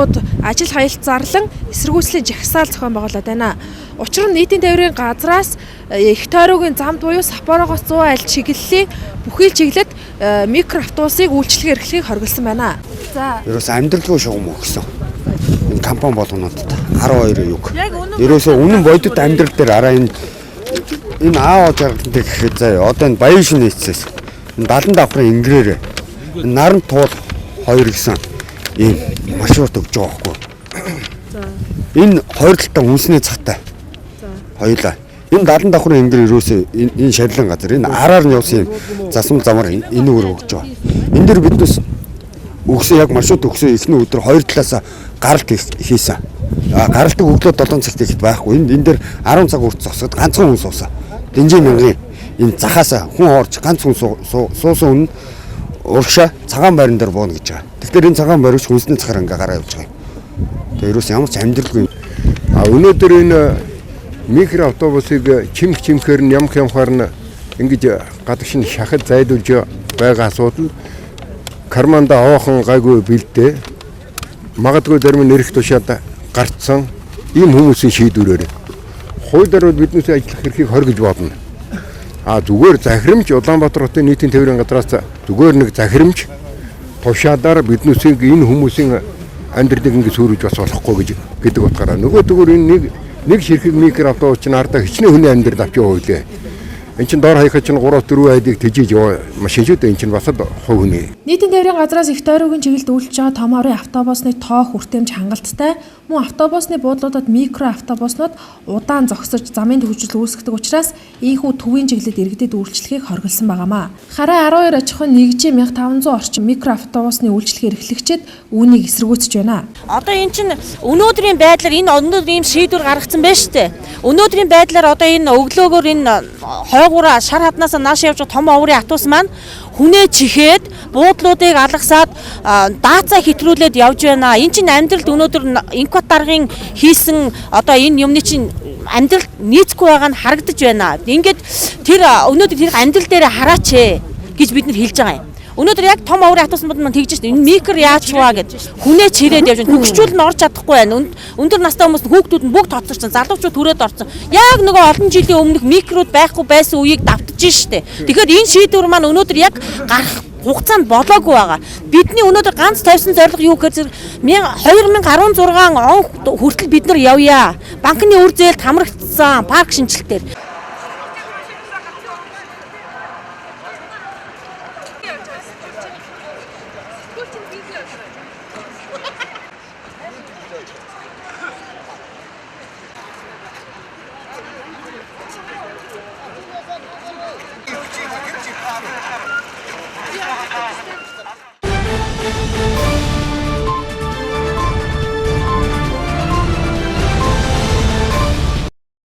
байгууллагууд ажил хаялт зарлан эсэргүүцлийн жагсаал зохион байгуулад байна. Учир нь нийтийн тээврийн газраас их тойроогийн замд буюу Сапорогоос 100 айл чиглэлийн бүхий л чиглэлд микроавтобусыг үйлчлэгээ эрхлэхийг хориглосон байна. За. Ерөөс амьдралгүй шугам өгсөн. Энэ компани болгонуудад 12 юг. Ерөөсөө үнэн бодит амьдрал дээр араа энэ аа жаргалтай гэхэд заяа одоо энэ баян шинэ нийцээс энэ 70 давхрын ингрээр наран туул 2 гэсэн ийм маршрут өгч байгаа байхгүй. За. Энэ хоёр талтай үнсний цагтай. За. Хоёулаа. Энэ 70 давхрын ингэр ерөөсөө энэ шарилан газар энэ араар нь явсан засмал замаар энэ өөр өгч байгаа. Энэ дэр биднээс өгсөн яг маршрут өгсөн эхний өдөр хоёр талаас гаралт хийсэн. Гаралтыг өглөө 7 цагт ихэд байхгүй. Энэ дээр 10 цаг үрд зогсоод ганцхан хүн суусан. Дэнжи мянган энэ захаасаа хүн орж ганц хүн суусан хүн урагшаа цагаан байран дээр бууна гэж байгаа. Тэгэхээр энэ цагаан байрч хүнсний цагаар ингээ гараа явж байгаа. Тэгээ ерөөс ямар ч амьдралгүй. Өнөөдөр энэ микроавтобусыг чимхээр нь ямхаар нь ингэж гадагш нь шахаж зайлуулж байгаа асуудал карманда аваахан гайгүй бэлдээ. Магадгүй зарим нэрх тушаад гарцсан ийм хүмүүсийн шийдвэрээр хуулиар биднээс ажиллах эрхийг хоригж бодно. Зүгээр захирамж Улаанбаатар хотын нийтийн тээврийн газраас зүгээр нэг захирамж тушаадаар биднээс энэ хүмүүсийн амьдралыг ингэ сүрэж бас болохгүй гэдэг утгаараа нөгөө зүгээр энэ нэг ширхэг микроавтобус чинь ардаа хичнээн хүний амьдрал авч яваа үлээ. Энд чинь дор хаяхад чинь 3-4 айлыг тэжиж яваа машин шүү дээ. Энд чинь бас хувь хүний. Нийтийн тээврийн газраас их тойроогийн чиглэлд үйлчилж байгаа том аварын автобусны тоо хүртээмж хангалттай. Мөн автобусны буудлуудад микроавтобуснууд удаан зогсож замын төвжил үүсгдэг учраас ийхүү төвийн чиглэлд иргэдэд үйлчлэгийг хориглосон байгаамаа. Хараа 12 аж ахуйн нэгжийн 1500 орчим микроавтобусны үйлчлэгээ эрхлэгчид үүнийг эсэргүүцэж байна. Одоо энэ чинь өнөөдрийн байдлаар энэ өнөөдөр ийм шийдвэр гаргацсан байна шүү дээ. Өнөөдрийн байдлаар одоо энэ өглөөгөр энэ хойгуура шар хаднаас нааш явж том оврын автобус маань хүнээ чихээд буудлуудыг алгасаад даацаа хэтрүүлээд явж байна. Энэ чинь амьдралд өнөөдөр инкват даргын хийсэн одоо энэ юмны чинь амьдралд нийцэхгүй байгаа нь харагдаж байна. Ингээд тэр өнөөдөр тэр амьдрал дээр хараач гэж бид нар хэлж байгаа юм. Өнөөдөр яг том оврын автобусууд маань тэгж шүү дээ. Энэ микро яаж чуваа гэж хүнээ чирээд явж байна. Хөгшчүүл нь орж чадахгүй байна. Өндөр настай хүмүүс хүүхдүүд нь бүгд тоцорсон. Залуучууд түрээд орсон. Яг нөгөө олон жилийн өмнөх микрод байхгүй байсан үеийг давтаж шүү дээ. Тэгэхээр энэ шийдвэр маань өнөөдөр яг гарах хугацаанд болоогүй байгаа. Бидний өнөөдөр ганц тавьсан зорилго юу гэхээр 2016 он хүртэл бид нар явъя. Банкны үр зээлд хамрагдсан парк шинжилтээр